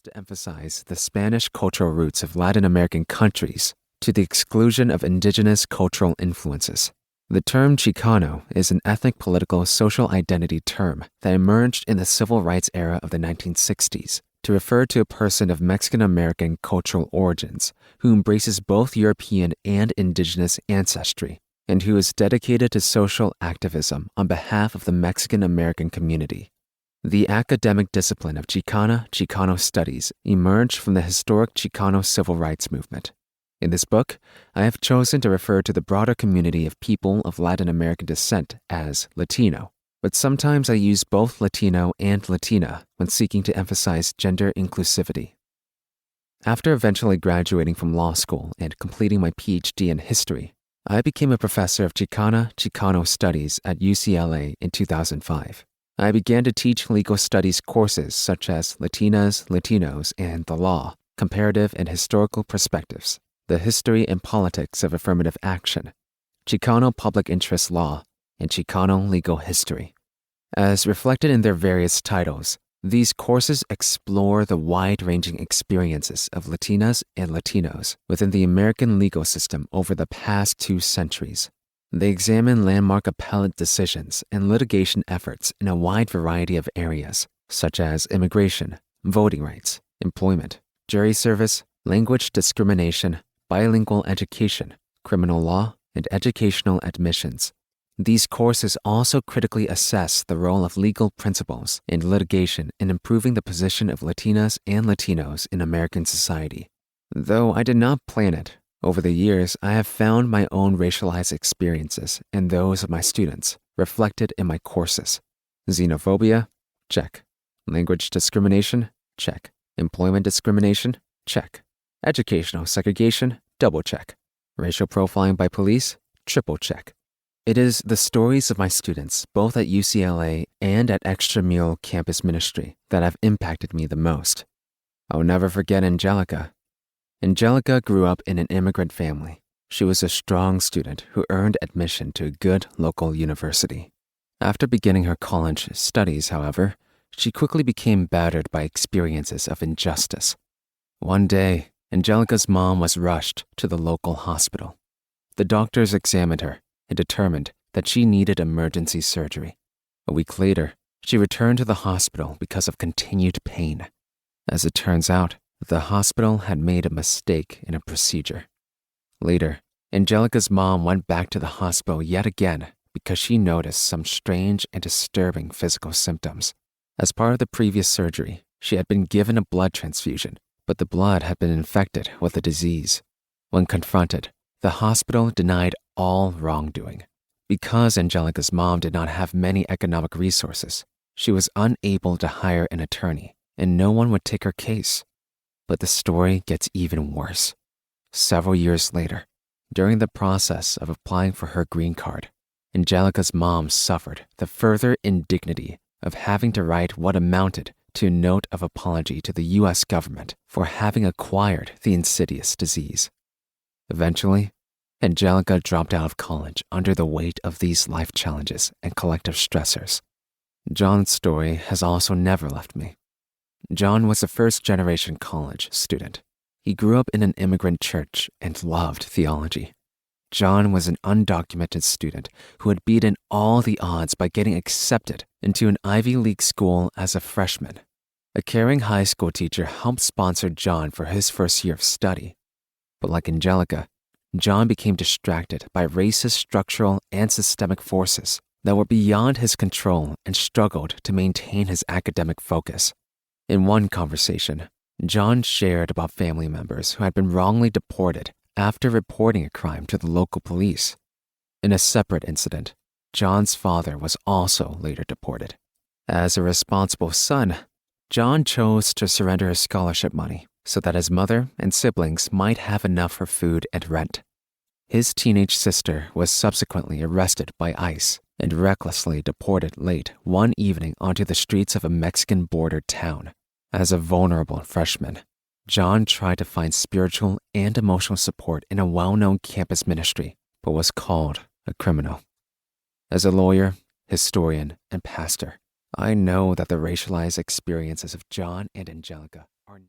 tends to emphasize the Spanish cultural roots of Latin American countries to the exclusion of indigenous cultural influences. The term Chicano is an ethnic, political, social identity term that emerged in the civil rights era of the 1960s to refer to a person of Mexican-American cultural origins who embraces both European and indigenous ancestry and who is dedicated to social activism on behalf of the Mexican-American community. The academic discipline of Chicano studies emerged from the historic Chicano civil rights movement. In this book, I have chosen to refer to the broader community of people of Latin American descent as Latino, but sometimes I use both Latino and Latina when seeking to emphasize gender inclusivity. After eventually graduating from law school and completing my PhD in history, I became a professor of Chicano studies at UCLA in 2005. I began to teach legal studies courses such as Latinas, Latinos, and the law, comparative and historical perspectives, the history and politics of affirmative action, Chicano public interest law, and Chicano legal history. As reflected in their various titles, these courses explore the wide-ranging experiences of Latinas and Latinos within the American legal system over the past 2 centuries. They examine landmark appellate decisions and litigation efforts in a wide variety of areas, such as immigration, voting rights, employment, jury service, language discrimination, bilingual education, criminal law, and educational admissions. These courses also critically assess the role of legal principles and litigation in improving the position of Latinas and Latinos in American society. Though I did not plan it, over the years I have found my own racialized experiences and those of my students reflected in my courses. Xenophobia? Check. Language discrimination? Check. Employment discrimination? Check. Educational segregation? Double check. Racial profiling by police? Triple check. It is the stories of my students, both at UCLA and at extramural campus ministry, that have impacted me the most. I will never forget Angelica. Angelica grew up in an immigrant family. She was a strong student who earned admission to a good local university. After beginning her college studies, however, she quickly became battered by experiences of injustice. One day, Angelica's mom was rushed to the local hospital. The doctors examined her and determined that she needed emergency surgery. A week later, she returned to the hospital because of continued pain. As it turns out, the hospital had made a mistake in a procedure. Later, Angelica's mom went back to the hospital yet again because she noticed some strange and disturbing physical symptoms. As part of the previous surgery, she had been given a blood transfusion, but the blood had been infected with a disease. When confronted, the hospital denied all wrongdoing. Because Angelica's mom did not have many economic resources, she was unable to hire an attorney, and no one would take her case. But the story gets even worse. Several years later, during the process of applying for her green card, Angelica's mom suffered the further indignity of having to write what amounted to a note of apology to the U.S. government for having acquired the insidious disease. Eventually, Angelica dropped out of college under the weight of these life challenges and collective stressors. John's story has also never left me. John was a first-generation college student. He grew up in an immigrant church and loved theology. John was an undocumented student who had beaten all the odds by getting accepted into an Ivy League school as a freshman. A caring high school teacher helped sponsor John for his first year of study. But like Angelica, John became distracted by racist structural and systemic forces that were beyond his control and struggled to maintain his academic focus. In one conversation, John shared about family members who had been wrongly deported after reporting a crime to the local police. In a separate incident, John's father was also later deported. As a responsible son, John chose to surrender his scholarship money so that his mother and siblings might have enough for food and rent. His teenage sister was subsequently arrested by ICE and recklessly deported late one evening onto the streets of a Mexican border town. As a vulnerable freshman, John tried to find spiritual and emotional support in a well-known campus ministry, but was called a criminal. As a lawyer, historian, and pastor, I know that the racialized experiences of John and Angelica